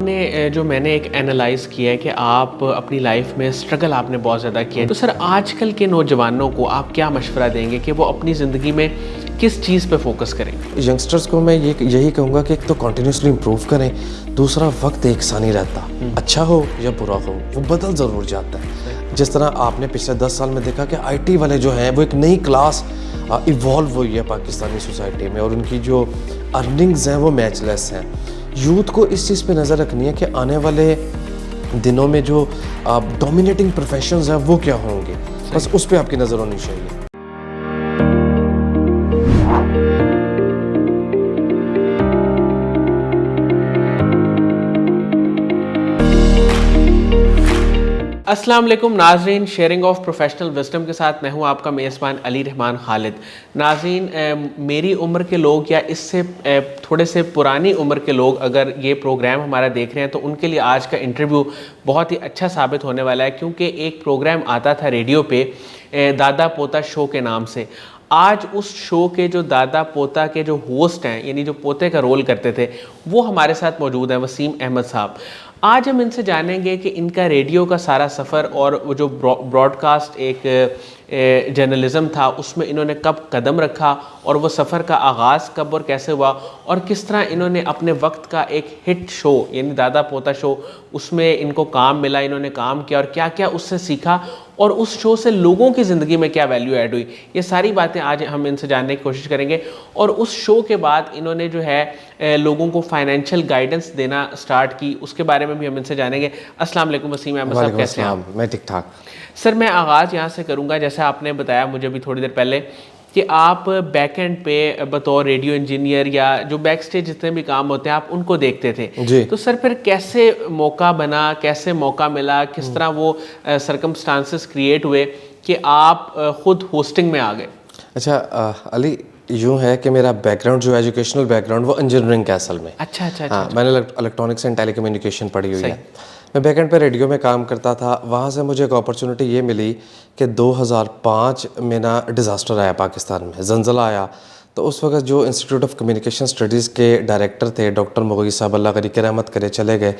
आपने जो मैंने एक एनालाइज़ किया है कि आप अपनी लाइफ में स्ट्रगल आपने बहुत ज़्यादा किया है, तो सर आजकल के नौजवानों को आप क्या मशवरा देंगे कि वो अपनी ज़िंदगी में किस चीज़ पे फोकस करें? यंगस्टर्स को मैं यही कहूँगा कि एक तो कंटिन्यूसली इम्प्रूव करें, दूसरा वक्त एक सा नहीं रहता, अच्छा हो या बुरा हो वो बदल ज़रूर जाता है। जिस तरह आपने पिछले 10 साल में देखा कि आईटी वाले जो हैं वो एक नई क्लास इवॉल्व हुई है पाकिस्तानी सोसाइटी में, और उनकी जो अर्निंग्स हैं वो मैचलेस हैं। यूथ को इस चीज़ पे नज़र रखनी है कि आने वाले दिनों में जो डोमिनेटिंग प्रोफेशंस हैं वो क्या होंगे, बस उस पर आपकी नज़र होनी चाहिए। अस्सलाम वालेकुम नाज़रीन, शेयरिंग ऑफ प्रोफेशनल विजडम के साथ मैं हूं आपका मेज़बान अली रहमान खालिद। नाज़रीन, मेरी उम्र के लोग या इससे थोड़े से पुरानी उम्र के लोग अगर ये प्रोग्राम हमारा देख रहे हैं तो उनके लिए आज का इंटरव्यू बहुत ही अच्छा साबित होने वाला है, क्योंकि एक प्रोग्राम आता था रेडियो पे दादा पोता शो के नाम से। आज उस शो के जो दादा पोता के जो होस्ट हैं, यानी जो पोते का रोल करते थे, वो हमारे साथ मौजूद हैं, वसीम अहमद साहब। आज हम इनसे जानेंगे कि इनका रेडियो का सारा सफ़र और वो जो ब्रॉडकास्ट एक जर्नलिज़म था उसमें इन्होंने कब कदम रखा, और वो सफ़र का आगाज़ कब और कैसे हुआ, और किस तरह इन्होंने अपने वक्त का एक हिट शो यानी दादा पोता शो उसमें इनको काम मिला, इन्होंने काम किया और क्या क्या उससे सीखा, और उस शो से लोगों की ज़िंदगी में क्या वैल्यू ऐड हुई, ये सारी बातें आज हम इनसे जानने की कोशिश करेंगे। और उस शो के बाद इन्होंने जो है लोगों को फाइनेंशियल गाइडेंस देना स्टार्ट की, उसके बारे में भी हम इनसे जानेंगे। अस्सलाम वालेकुम वसीम अहमद साहब, कैसे हैं आप? मैं ठीक ठाक। सर मैं आगाज़ यहाँ से करूँगा, जैसे आपने बताया मुझे भी थोड़ी देर पहले कि आप बैक एंड पे बतौर रेडियो इंजीनियर या जो बैक स्टेज जितने भी काम होते हैं आप उनको देखते थे जी। तो सर फिर कैसे मौका बना, कैसे मौका मिला, किस तरह वो सरकमस्टांसेस क्रिएट हुए कि आप खुद होस्टिंग में आ गए? अच्छा अली, यूँ है कि मेरा बैकग्राउंड जो एजुकेशनल बैकग्राउंड वो इंजीनियरिंग का असल में। अच्छा। हाँ, मैंने इलेक्ट्रॉनिक्स एंड टेलीकम्युनिकेशन पढ़ी हुई है। मैं बैकएंड पे रेडियो में काम करता था। वहाँ से मुझे एक अपॉर्चुनिटी ये मिली कि 2005 में ना डिज़ास्टर आया पाकिस्तान में, ज़लज़ला आया। तो उस वक्त जो इंस्टीट्यूट ऑफ कम्युनिकेशन स्टडीज़ के डायरेक्टर थे डॉक्टर मुग़ी साहब, अल्लाह करी के रहमत करे, चले गए।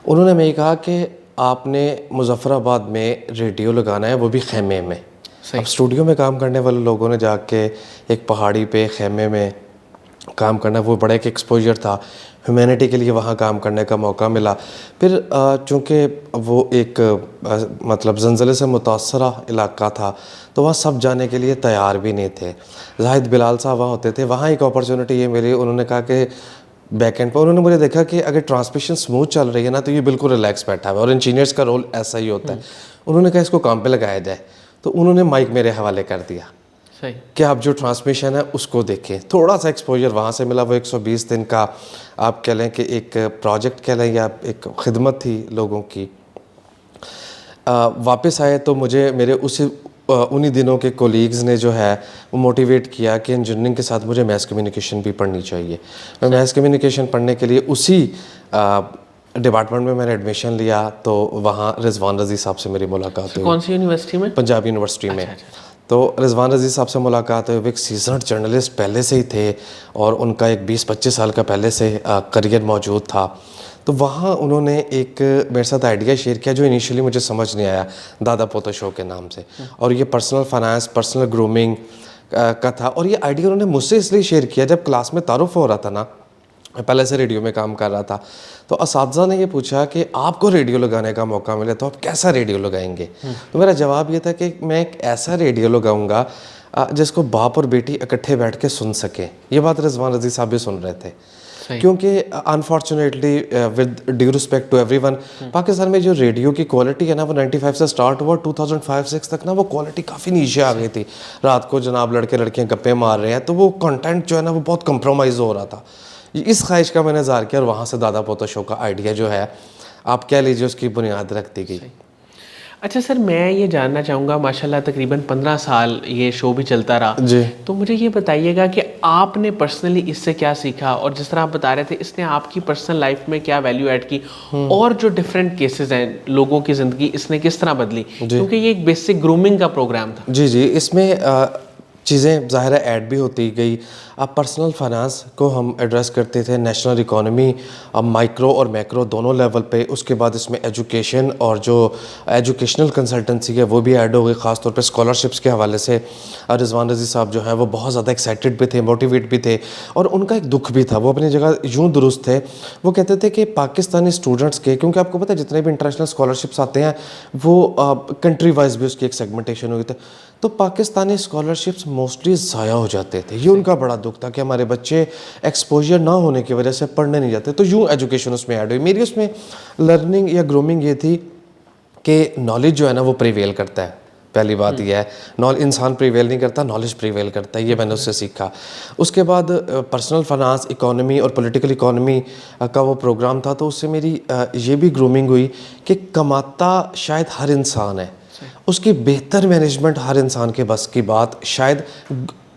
उन्होंने मुझे कहा कि आपने मुजफ्फराबाद में रेडियो लगाना है, वो भी खेमे में। अब स्टूडियो में काम करने वाले लोगों ने जाके एक पहाड़ी पे खेमे में काम करना, वो बड़ा एक एक्सपोजर था। ह्यूमैनिटी के लिए वहाँ काम करने का मौका मिला। फिर चूँकि वो एक मतलब ज़लज़ले से मुतासरा इलाका था तो वहाँ सब जाने के लिए तैयार भी नहीं थे। जाहिद बिलाल साहब वहाँ होते थे। वहाँ एक अपॉर्चुनिटी ये मिली, उन्होंने कहा कि बैकएंड पर उन्होंने मुझे देखा कि अगर ट्रांसमिशन स्मूथ चल रही है ना तो ये बिल्कुल रिलैक्स बैठा है, और इंजीनियर्स का रोल ऐसा ही होता है। उन्होंने कहा इसको काम पे लगाया जाए, तो उन्होंने माइक मेरे हवाले कर दिया कि आप जो ट्रांसमिशन है उसको देखें। थोड़ा सा एक्सपोजर वहाँ से मिला। वो 120 दिन का आप कह लें कि एक प्रोजेक्ट कह लें या एक खिदमत थी लोगों की। वापस आए तो मुझे मेरे उन्हीं दिनों के कोलीग्स ने जो है वो मोटिवेट किया कि इंजीनियरिंग के साथ मुझे मैस कम्युनिकेशन भी पढ़नी चाहिए। मैं मैस कम्युनिकेशन पढ़ने के लिए उसी डिपार्टमेंट में मैंने एडमिशन लिया। तो वहाँ रिजवान रज़ी साहब से मेरी मुलाकात हुई। कौन सी यूनिवर्सिटी में? पंजाब यूनिवर्सिटी में। तो रिजवान रज़ी साहब से मुलाकात हुई। एक सीजनड जर्नलिस्ट पहले से ही थे और उनका एक 20-25 साल का पहले से करियर मौजूद था। तो वहाँ उन्होंने एक मेरे साथ आइडिया शेयर किया जो इनिशियली मुझे समझ नहीं आया, दादा पोता शो के नाम से। और ये पर्सनल फाइनेंस, पर्सनल ग्रूमिंग का था। और ये आइडिया उन्होंने मुझसे इसलिए शेयर किया, जब क्लास में तारुफ हो रहा था ना, मैं पहले से रेडियो में काम कर रहा था, तो असातिज़ा ने ये पूछा कि आपको रेडियो लगाने का मौका मिले तो आप कैसा रेडियो लगाएंगे? तो मेरा जवाब ये था कि मैं एक ऐसा रेडियो लगाऊंगा जिसको बाप और बेटी इकट्ठे बैठ के सुन सकें। ये बात रिजवान रज़ी साहब भी सुन रहे थे, क्योंकि unfortunately with due respect to everyone, Pakistan में जो रेडियो की क्वालिटी है ना वो 95 से स्टार्ट हुआ, 2005-06 तक ना वो क्वालिटी काफ़ी नीचे आ गई थी। रात को जनाब लड़के लड़कियाँ गप्पे मार रहे हैं, तो वो कंटेंट जो है ना वो बहुत कंप्रोमाइज़ हो रहा था। इस ख्वाहिश का मैंने इज़हार किया और वहाँ से दादा पोता शो का आइडिया जो है आप कह लीजिए उसकी बुनियाद रख दी गई। अच्छा सर, मैं ये जानना चाहूँगा, माशाल्लाह तकरीबन 15 साल ये शो भी चलता रहा जी। तो मुझे ये बताइएगा कि आपने पर्सनली इससे क्या सीखा, और जिस तरह आप बता रहे थे इसने आपकी पर्सनल लाइफ में क्या वैल्यू ऐड की, और जो डिफरेंट केसेस हैं लोगों की ज़िंदगी इसने किस तरह बदली, क्योंकि ये एक बेसिक ग्रूमिंग का प्रोग्राम था। जी, इसमें चीज़ें ज़ाहिर है ऐड भी होती गई। अब पर्सनल फाइनेंस को हम एड्रेस करते थे, नेशनल इकोनॉमी, अब माइक्रो और मैक्रो दोनों लेवल पे। उसके बाद इसमें एजुकेशन और जो एजुकेशनल कंसल्टेंसी है वो भी ऐड हो गई, ख़ासतौर पे स्कॉलरशिप्स के हवाले से। रिजवान रज़ी साहब जो है वो बहुत ज़्यादा एक्साइटेड भी थे, मोटिवेट भी थे, और उनका एक दुख भी था। वो अपनी जगह यूँ दुरुस्त थे। वो कहते थे कि पाकिस्तानी स्टूडेंट्स के, क्योंकि आपको पता है जितने भी इंटरनेशनल स्कॉलरशिप्स आते हैं वो कंट्री वाइज भी उसकी एक सेगमेंटेशन हुई थी, तो पाकिस्तानी स्कॉलरशिप्स मोस्टली ज़ाया हो जाते थे। ये उनका बड़ा दुख था कि हमारे बच्चे एक्सपोजर ना होने की वजह से पढ़ने नहीं जाते। तो यूँ एजुकेशन उसमें ऐड हुई। मेरी उसमें लर्निंग या ग्रूमिंग ये थी कि नॉलेज जो है ना वो प्रिवेल करता है। पहली बात यह है, इंसान प्रिवेल नहीं करता, नॉलेज प्रिवेल करता है। ये मैंने उससे सीखा। उसके बाद पर्सनल फाइनेंस, इकोनॉमी और पॉलिटिकल इकोनॉमी का वो प्रोग्राम था, तो उससे मेरी ये भी ग्रूमिंग हुई कि कमाता शायद हर इंसान है, उसकी बेहतर मैनेजमेंट हर इंसान के बस की बात शायद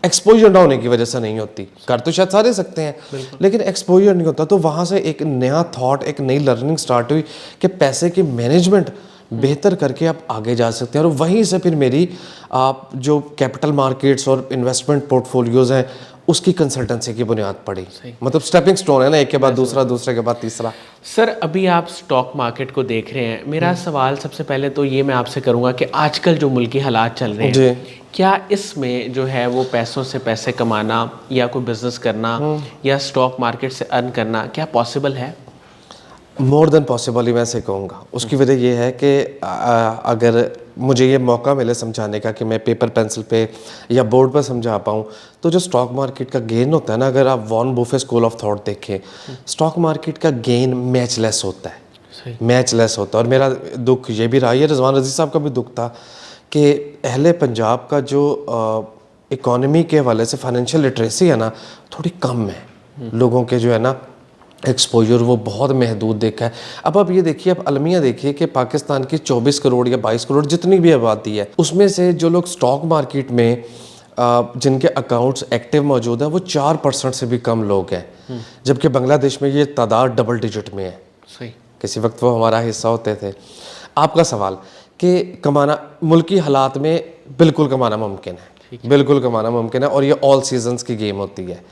एक्सपोजर ना होने की वजह से नहीं होती। कर तो शायद सारे सकते हैं लेकिन एक्सपोजर नहीं होता। तो वहाँ से एक नया थॉट, एक नई लर्निंग स्टार्ट हुई कि पैसे की मैनेजमेंट बेहतर करके आप आगे जा सकते हैं। और वहीं से फिर मेरी आप जो कैपिटल मार्केट्स और इन्वेस्टमेंट पोर्टफोलियोज़ हैं उसकी कंसल्टेंसी की बुनियाद पड़ी। मतलब स्टेपिंग स्टोन है ना, एक के बाद दूसरा, दूसरे के बाद तीसरा। सर अभी आप स्टॉक मार्केट को देख रहे हैं, मेरा सवाल सबसे पहले तो ये मैं आपसे करूंगा कि आजकल जो मुल्की हालात चल रहे हैं, क्या इसमें जो है वो पैसों से पैसे कमाना या कोई बिजनेस करना या स्टॉक मार्केट से अर्न करना क्या पॉसिबल है? मोर देन पॉसिबल ही मैं से कहूँगा। उसकी वजह ये है कि अगर मुझे ये मौका मिले समझाने का कि मैं पेपर पेंसिल पे या बोर्ड पर समझा पाऊँ, तो जो स्टॉक मार्केट का गेन होता है ना, अगर आप Warren Buffett school of thought देखें, स्टॉक मार्केट का गेन मैचलेस होता है, मैचलेस होता है। और मेरा दुख ये भी रहा, ये रिजवान रज़ी साहब का भी दुख था कि अहले पंजाब का जो इकोनॉमी के हवाले से फाइनेंशियल लिटरेसी है ना, थोड़ी कम है। लोगों के जो है ना एक्सपोजर वो बहुत महदूद देखा है। अब आप ये देखिए, आप अलमिया देखिए कि पाकिस्तान की 24 करोड़ या 22 करोड़ जितनी भी आबादी है, उसमें से जो लोग स्टॉक मार्केट में जिनके अकाउंट्स एक्टिव मौजूद हैं वो 4% से भी कम लोग हैं, जबकि बांग्लादेश में ये तादाद डबल डिजिट में है। सही, किसी वक्त वो हमारा हिस्सा होते थे। आपका सवाल कि कमाना मुल्की हालात में बिल्कुल कमाना मुमकिन है, बिल्कुल कमाना मुमकिन है, और ये ऑल सीजन्स की गेम होती है।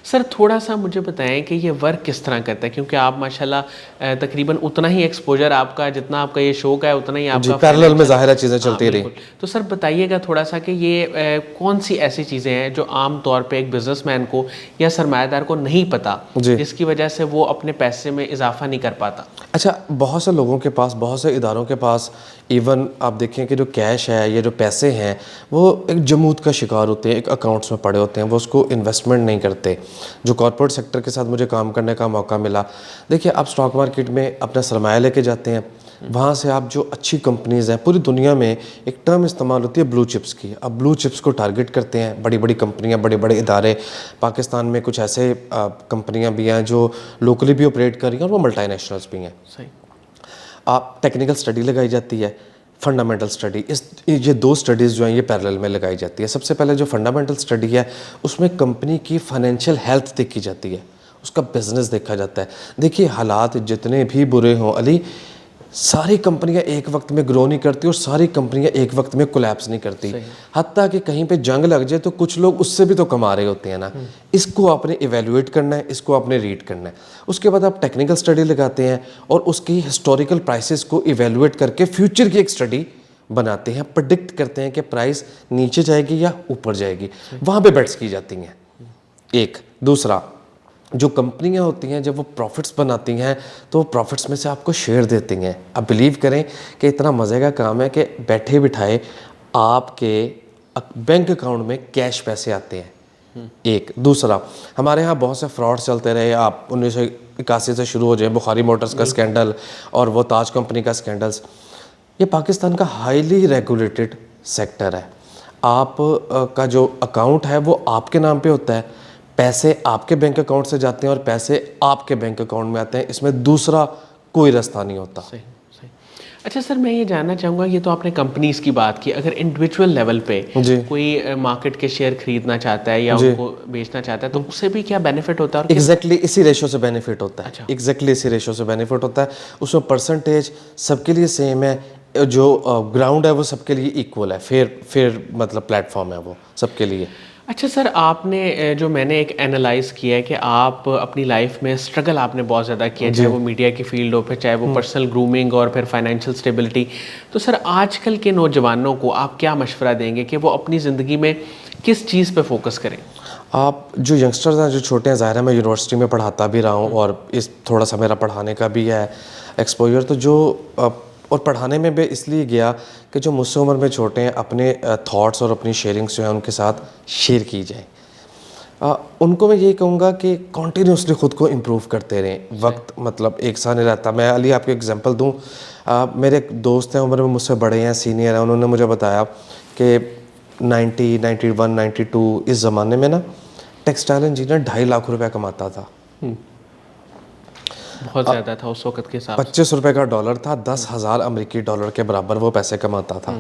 सर थोड़ा सा मुझे बताएं कि ये वर्क किस तरह करता है, क्योंकि आप माशाल्लाह तकरीबन उतना ही एक्सपोजर आपका, जितना आपका ये शौक है उतना ही आपका पैरेलल में ज़ाहिर है चीज़ें चलती रही। तो सर बताइएगा थोड़ा सा कि ये कौन सी ऐसी चीज़ें हैं जो आम तौर पे एक बिजनेसमैन को या सरमायादार को नहीं पता, जिसकी वजह से वो अपने पैसे में इजाफा नहीं कर पाता? अच्छा, बहुत से लोगों के पास, बहुत से इदारों के पास, इवन आप देखें कि जो कैश है, ये जो पैसे हैं, वो एक जमूत का शिकार होते हैं, एक अकाउंट्स में पड़े होते हैं, वो उसको इन्वेस्टमेंट नहीं करते। जो कॉर्पोरेट सेक्टर के साथ मुझे काम करने का मौका मिला, देखिए आप स्टॉक मार्केट में अपना सरमाया लेके जाते हैं, वहाँ से आप जो अच्छी कंपनीज़ हैं, पूरी दुनिया में एक टर्म इस्तेमाल होती है ब्लू चिप्स की, आप ब्लू चिप्स को टारगेट करते हैं, बड़ी बड़ी कंपनियाँ, बड़े बड़े इदारे। पाकिस्तान में कुछ ऐसे कंपनियाँ भी हैं जो लोकली भी ऑपरेट कर रही हैं और वो मल्टीनेशनल्स भी हैं। सही। आप टेक्निकल स्टडी लगाई जाती है, फंडामेंटल स्टडी, ये दो स्टडीज़ जो हैं ये पैरेलल में लगाई जाती है। सबसे पहले जो फंडामेंटल स्टडी है उसमें कंपनी की फाइनेंशियल हेल्थ देखी जाती है, उसका बिजनेस देखा जाता है। देखिए हालात जितने भी बुरे हों अली, सारी कंपनियां एक वक्त में ग्रो नहीं करती और सारी कंपनियां एक वक्त में कोलैप्स नहीं करती। हत्ता कि कहीं पे जंग लग जाए तो कुछ लोग उससे भी तो कमा रहे होते हैं ना। इसको आपने इवेल्युएट करना है, इसको आपने रीड करना है। उसके बाद आप टेक्निकल स्टडी लगाते हैं और उसकी हिस्टोरिकल प्राइसेस को इवेल्युएट करके फ्यूचर की एक स्टडी बनाते हैं, प्रेडिक्ट करते हैं कि प्राइस नीचे जाएगी या ऊपर जाएगी, वहाँ पे बेट्स की जाती हैं। एक दूसरा, जो कंपनियां होती हैं जब वो प्रॉफिट्स बनाती हैं तो प्रॉफिट्स में से आपको शेयर देती हैं। आप बिलीव करें कि इतना मज़े का काम है कि बैठे बिठाए आपके बैंक अकाउंट में कैश पैसे आते हैं। एक दूसरा, हमारे यहाँ बहुत से फ्रॉड चलते रहे, आप 1981 से शुरू हो जाए, बुखारी मोटर्स का स्कैंडल और वो ताज कंपनी का स्कैंडल्स। ये पाकिस्तान का हाईली रेगुलेटेड सेक्टर है। आप का जो अकाउंट है वो आपके नाम पे होता है, पैसे आपके बैंक अकाउंट से जाते हैं और पैसे आपके बैंक अकाउंट में आते हैं, इसमें दूसरा कोई रास्ता नहीं होता। सही, सही। अच्छा सर, मैं ये जानना चाहूँगा, ये तो आपने कंपनीज की बात की, अगर इंडिविजुअल लेवल पे कोई मार्केट के शेयर खरीदना चाहता है या उनको बेचना चाहता है तो उससे भी क्या बेनिफिट होता है? एग्जैक्टली इसी रेशो से बेनिफिट होता है। एग्जैक्टली इसी रेशो से बेनिफिट होता है। उसमें परसेंटेज सबके लिए सेम है, जो ग्राउंड है वो सबके लिए इक्वल है, फेयर मतलब प्लेटफॉर्म है वो सबके लिए। अच्छा सर, आपने जो मैंने एक एनालाइज किया है कि आप अपनी लाइफ में स्ट्रगल आपने बहुत ज़्यादा किया, चाहे वो मीडिया की फील्ड हो, फिर चाहे वो पर्सनल ग्रूमिंग और फिर फाइनेंशियल स्टेबिलिटी। तो सर आजकल के नौजवानों को आप क्या मशवरा देंगे कि वो अपनी ज़िंदगी में किस चीज़ पे फोकस करें? आप जो यंगस्टर्स हैं जो छोटे हैं, ज़ाहिर है मैं यूनिवर्सिटी में पढ़ाता भी रहा हूँ और इस थोड़ा सा मेरा पढ़ाने का भी है एक्सपोजर, तो जो और पढ़ाने में भी इसलिए गया कि जो मुझसे उम्र में छोटे हैं अपने थॉट्स और अपनी शेयरिंग्स जो हैं उनके साथ शेयर की जाए। उनको मैं यही कहूँगा कि कॉन्टीन्यूसली ख़ुद को इम्प्रूव करते रहें। वक्त मतलब एक सा नहीं रहता। मैं अली आपको एग्जांपल दूँ, मेरे एक दोस्त हैं उम्र में मुझसे बड़े हैं, सीनियर हैं, उन्होंने मुझे बताया कि 90, 91, 92 इस ज़माने में ना टेक्सटाइल इंजीनियर 2.5 लाख रुपए कमाता था। बहुत ज़्यादा था उस वक्त के हिसाब से। 25 रुपए का डॉलर था, 10,000 अमेरिकी डॉलर के बराबर वो पैसे कमाता था।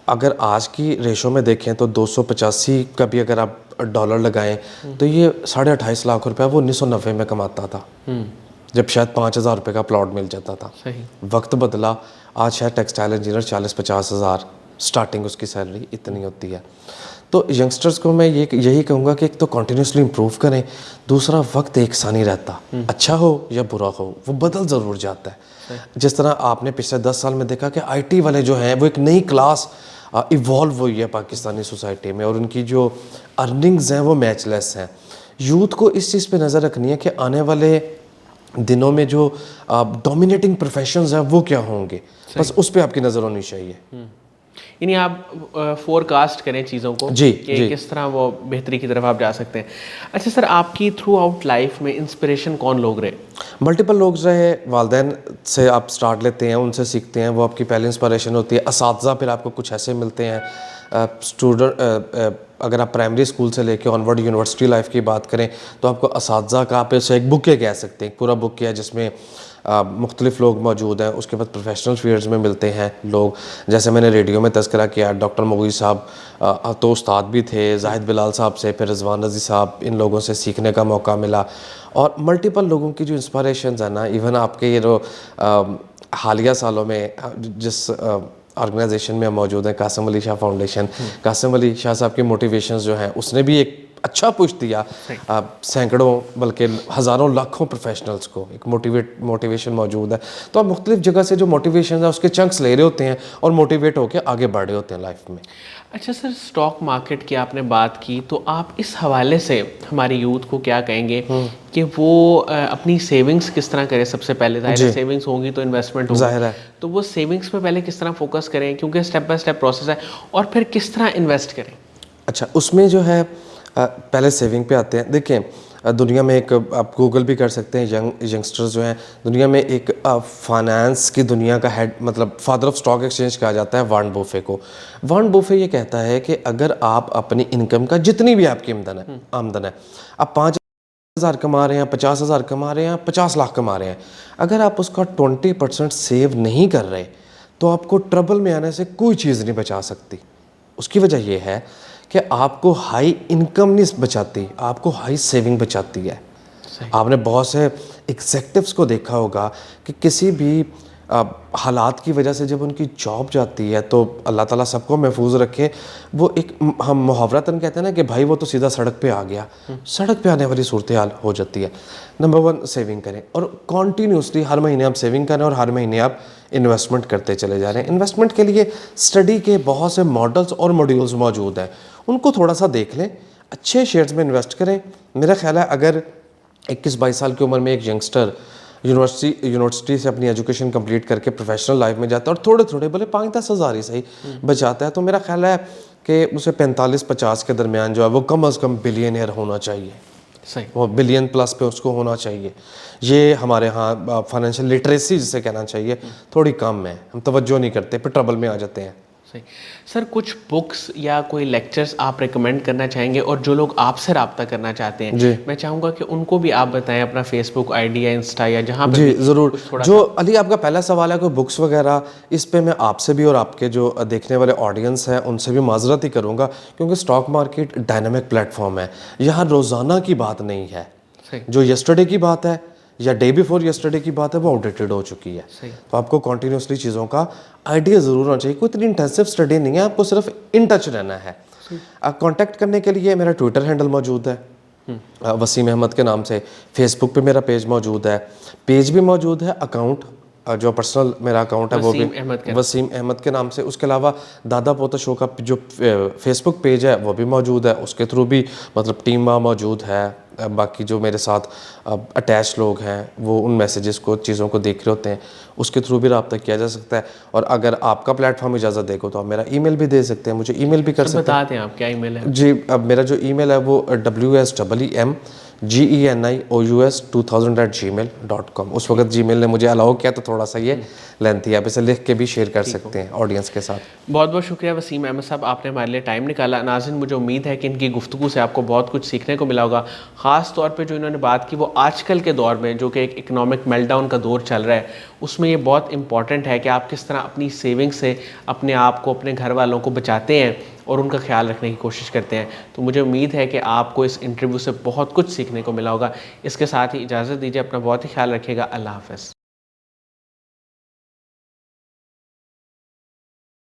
अगर आज की रेशो में देखें तो 285 का भी अगर आप डॉलर लगाएं तो ये 28.5 लाख रुपए वो 1990 में कमाता था, जब शायद 5,000 रुपये का प्लॉट मिल जाता था। सही। वक्त बदला, आज शायद टेक्सटाइल इंजीनियर 40-50 हज़ार स्टार्टिंग उसकी सैलरी इतनी होती है। तो यंगस्टर्स को मैं यही कहूँगा कि एक तो कंटिन्यूसली इम्प्रूव करें, दूसरा वक्त एक सा नहीं रहता, अच्छा हो या बुरा हो वो बदल ज़रूर जाता है। जिस तरह आपने पिछले 10 साल में देखा कि आईटी वाले जो हैं वो एक नई क्लास इवॉल्व हुई है पाकिस्तानी सोसाइटी में, और उनकी जो अर्निंग्स हैं वो मैचलेस हैं। यूथ को इस चीज़ पे नज़र रखनी है कि आने वाले दिनों में जो डोमिनेटिंग प्रोफेशंस हैं वो क्या होंगे, बस उस पर आपकी नज़र होनी चाहिए। यानी आप फोरकास्ट करें चीज़ों को जी, कि जी। किस तरह वो बेहतरी की तरफ आप जा सकते हैं। अच्छा सर, आपकी थ्रू आउट लाइफ में इंस्पिरेशन कौन लोग रहे? मल्टीपल लोग रहे। वालिदैन से आप स्टार्ट लेते हैं, उनसे सीखते हैं, वो आपकी पहली इंस्पिरेशन होती है। असातिज़ा फिर आपको कुछ ऐसे मिलते हैं। स्टूडेंट अगर आप प्राइमरी स्कूल से लेके ऑनवर्ड यूनिवर्सिटी लाइफ की बात करें तो आपको असातिज़ा का आप इसे एक बुक कह सकते हैं, पूरा बुक है जिसमें मुख्तलिफ लोग मौजूद हैं। उसके बाद प्रोफेशनल फील्ड्स में मिलते हैं लोग, जैसे मैंने रेडियो में तज़किरा किया डॉक्टर मुग़ी साहब तो उस्ताद भी थे, जाहिद बिलाल साहब से, फिर रिजवान रज़ी साहब, इन लोगों से सीखने का मौका मिला। और मल्टीपल लोगों की जो इंस्पिरेशंस है ना, इवन आपके ये जो हालिया सालों में जिस ऑर्गेनाइजेशन में मौजूद है कासिम अली शाह फाउंडेशन, कासिम अली शाह साहब की मोटिवेशंस जो हैं उसने भी एक अच्छा पुश दिया सैकड़ों बल्कि हज़ारों लाखों प्रोफेशनल्स को एक मोटिवेशन मौजूद है। तो आप मुख्तलिफ जगह से जो मोटिवेशन है उसके चंक्स ले रहे होते हैं और मोटिवेट होकर आगे बढ़ रहे होते हैं लाइफ में। अच्छा सर, स्टॉक मार्केट की आपने बात की, तो आप इस हवाले से हमारे यूथ को क्या कहेंगे कि वो अपनी सेविंग्स किस तरह करें? सबसे पहले जाहिर है सेविंग्स होंगी तो इन्वेस्टमेंट होगी, जाहिर है। तो वो सेविंग्स पे पहले किस तरह फोकस करें, क्योंकि स्टेप बाय स्टेप प्रोसेस है, और फिर किस तरह इन्वेस्ट करें? अच्छा, उसमें जो है पहले सेविंग पे आते हैं। देखें दुनिया में एक आप गूगल भी कर सकते हैं, यंगस्टर्स जो हैं दुनिया में एक फाइनेंस की दुनिया का हेड मतलब फादर ऑफ स्टॉक एक्सचेंज कहा जाता है वारन बुफे को। वारन बुफे ये कहता है कि अगर आप अपनी इनकम का जितनी भी आपकी आमदन है आप 5,000 कमा रहे हैं, 50,000 कमा रहे हैं, 50 लाख कमा रहे हैं, अगर आप उसका 20% सेव नहीं कर रहे तो आपको ट्रबल में आने से कोई चीज़ नहीं बचा सकती। उसकी वजह यह है कि आपको हाई इनकम नहीं बचाती, आपको हाई सेविंग बचाती है। आपने बहुत से एग्जेक्टिव्स को देखा होगा कि किसी भी हालात की वजह से जब उनकी जॉब जाती है तो अल्लाह ताला सबको महफूज रखे, वो एक हम मुहावरतन कहते हैं ना कि भाई वो तो सीधा सड़क पे आ गया, सड़क पे आने वाली सूरत हाल हो जाती है। नंबर 1 सेविंग करें और कॉन्टीन्यूसली हर महीने आप सेविंग करें और हर महीने आप इन्वेस्टमेंट करते चले जा रहे हैं। इन्वेस्टमेंट के लिए स्टडी के बहुत से मॉडल्स और मॉड्यूल्स मौजूद हैं, उनको थोड़ा सा देख लें, अच्छे शेयर्स में इन्वेस्ट करें। मेरा ख्याल है अगर 21-22 साल की उम्र में एक यंगस्टर यूनिवर्सिटी से अपनी एजुकेशन कंप्लीट करके प्रोफेशनल लाइफ में जाता है और थोड़े थोड़े भले 5-10 हज़ार ही सही बचाता है, तो मेरा ख्याल है कि उसे 45-50 के दरमियान जो है वो कम अज़ कम बिलियनियर होना चाहिए। सही, वो बिलियन प्लस पे उसको होना चाहिए। ये हमारे यहाँ फाइनेंशियल लिटरेसी जिसे कहना चाहिए थोड़ी कम है, हम तवज्जो नहीं करते, फिर ट्रबल में आ जाते हैं। सही सर, कुछ बुक्स या कोई लेक्चर्स आप रिकमेंड करना चाहेंगे, और जो लोग आपसे रब्ता करना चाहते हैं जी। मैं चाहूँगा कि उनको भी आप बताएं अपना फेसबुक आईडी या इंस्टा या जहाँ पे जी भी ज़रूर। थोड़ा जो अली आपका पहला सवाल है कोई बुक्स वगैरह, इस पे मैं आपसे भी और आपके जो देखने वाले ऑडियंस हैं उनसे भी माजरत ही करूँगा, क्योंकि स्टॉक मार्केट डायनामिक प्लेटफॉर्म है, यहाँ रोज़ाना की बात नहीं है। सही। जो यस्टरडे की बात है या डे बिफोर यस्टरडे की बात है वो आउटडेटेड हो चुकी है। सही। तो आपको कॉन्टीन्यूसली चीज़ों का आइडिया ज़रूर होना चाहिए। कोई इतनी इंटेंसिव स्टडी नहीं है, आपको सिर्फ इन टच रहना है। कांटेक्ट करने के लिए मेरा ट्विटर हैंडल मौजूद है वसीम अहमद के नाम से। फेसबुक पे मेरा पेज मौजूद है, पेज भी मौजूद है, अकाउंट जो पर्सनल मेरा अकाउंट है वो भी वसीम अहमद के नाम से। उसके अलावा दादा पोता शो का जो फेसबुक पेज है वो भी मौजूद है, उसके थ्रू भी मतलब टीम वहाँ मौजूद है। बाकी जो मेरे साथ अटैच लोग हैं वो उन मैसेजेस को, चीज़ों को देख रहे होते हैं, उसके थ्रू भी रब्ता किया जा सकता है। और अगर आपका प्लेटफॉर्म इजाज़त देगा तो आप मेरा ईमेल भी दे सकते हैं, मुझे ईमेल भी कर सकते हैं। बता दें आप क्या ईमेल है? जी, अब मेरा जो ईमेल है वो WSEEMGENIOUS2000@gmail.com। उस वक्त जीमेल ने मुझे अलाउ किया तो थोड़ा सा ये लेंथी, आप इसे लिख के भी शेयर कर सकते हैं ऑडियंस के साथ। बहुत बहुत शुक्रिया वसीम अहमद साहब, आपने हमारे लिए टाइम निकाला। नाज़रीन, मुझे उम्मीद है कि इनकी गुफ्तगू से आपको बहुत कुछ सीखने को मिला होगा। ख़ास तौर पे जो इन्होंने बात की वो आजकल के दौर में जो कि एक इकनॉमिक मेल्टडाउन का दौर चल रहा है, उसमें ये बहुत इंपॉर्टेंट है कि आप किस तरह अपनी सेविंग से अपने आप को, अपने घर वालों को बचाते हैं और उनका ख्याल रखने की कोशिश करते हैं। तो मुझे उम्मीद है कि आपको इस इंटरव्यू से बहुत कुछ सीखने को मिला होगा। इसके साथ ही इजाज़त दीजिए, अपना बहुत ही ख्याल रखिएगा। अल्लाह हाफ़िज़।